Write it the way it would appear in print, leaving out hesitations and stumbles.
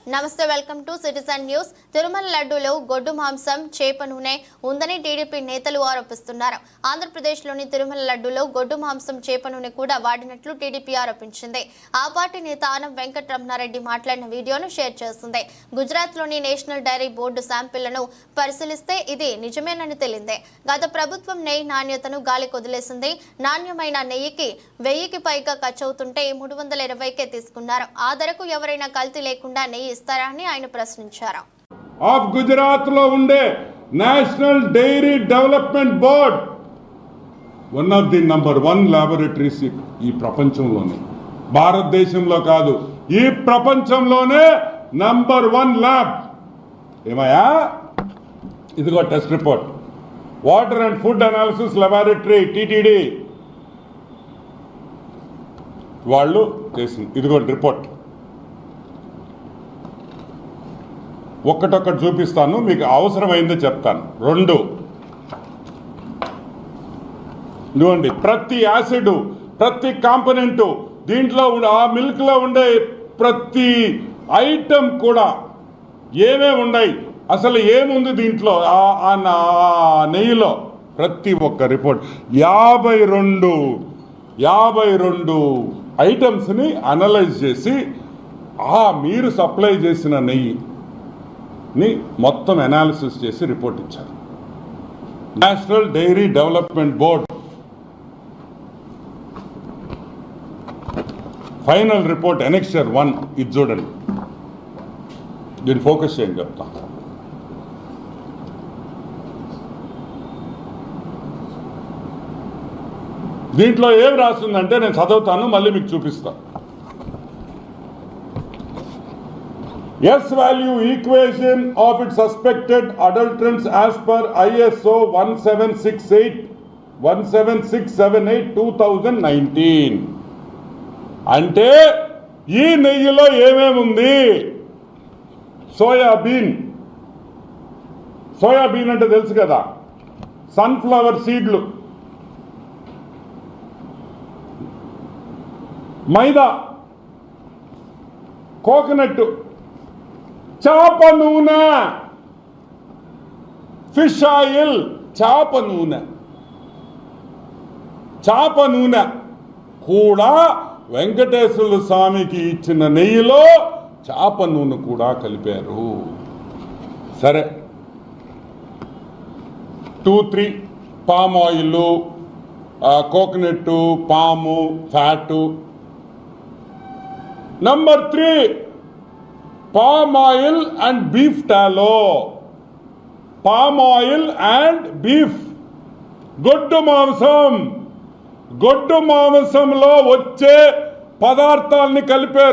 నమస్తే, welcome to citizen news. Tirumala లడ్డూలో గొడ్డు మాంసం, చేప నూనె ఉందని టీడీపీ నేతలు ఆరోపిస్తున్నారు. ఆంధ్రప్రదేశ్లోని తిరుమల లడ్డూలో గొడ్డు మాంసం, చేప నూనె కూడా వాడినట్లు టీడీపీ ఆరోపించింది. ఆ పార్టీ నేత ఆనం వెంకటరమణారెడ్డి మాట్లాడిన వీడియోను షేర్ చేసింది. గుజరాత్లోని నేషనల్ డైరీ బోర్డు శాంపిళ్లను పరిశీలిస్తే ఇది నిజమేనని తేలింది. గత ప్రభుత్వం నెయ్యి నాణ్యతను గాలి కొదిలేసింది. నాణ్యమైన నెయ్యికి 1000కి పైగా ఖర్చవుతుంటే 320కే తీసుకున్నారు. ఆ ధరకు ఎవరైనా కల్తీ లేకుండా నెయ్యి ఇస్తారని ఆయన ప్రశ్నించారు. ఆఫ్ గుజరాత్ లో ఉండే national dairy development board one of the number 1 laboratories ఈ ప్రపంచంలోనే, భారతదేశంలో కాదు, ఈ ప్రపంచంలోనే నంబర్ 1 ల్యాబ్. ఏమయ్యా, ఇదిగో test report, water and food analysis laboratory TTD వాళ్ళు చేసింది. ఇదిగో రిపోర్ట్. ఒక్కటొక్కటి చూపిస్తాను, మీకు అవసరమైందో చెప్తాను. 2 ఇదిగోండి, ప్రతి యాసిడ్, ప్రతి కాంపోనెంటు, దీంట్లో ఆ మిల్క్లో ఉండే ప్రతి ఐటమ్ కూడా ఏమేమి ఉన్నాయి, అసలు ఏముంది దీంట్లో, ఆ నెయ్యిలో, ప్రతి ఒక్క రిపోర్ట్ 52 ఐటమ్స్ని అనలైజ్ చేసి మీరు సప్లై చేసిన నెయ్యిని మొత్తం అనాలిసిస్ చేసి రిపోర్ట్ ఇచ్చారు. National dairy development board final report annexure 1 ఇది చూడండి. దీన్ని ఫోకస్ చేయండి చెప్తా. దీంట్లో ఏం రాస్తుందంటే నేను చదువుతాను, మళ్ళీ మీకు చూపిస్తాను. S value equation of its suspected adulterants as per ISO 17678/2019. అంటే ఈ నెయ్యిలో ఏమేముంది? సోయాబీన్ అంటే తెలుసు కదా, సన్ఫ్లవర్ సీడ్లు, మైదా, కోకోనట్, చేప నూనె, ఫిష్ ఆయిల్, చేప నూనె కూడా వెంకటేశ్వర స్వామికి ఇచ్చిన నెయ్యిలో చేప నూనె కూడా కలిపారు. సరే, 2-3 పామ్ ఆయిల్, కోకోనట్, పాము, fat. Number 3 palm oil and beef టాలో. Palm oil and beef, గొడ్డు మాంసంలో వచ్చే పదార్థాలని కలిపారు.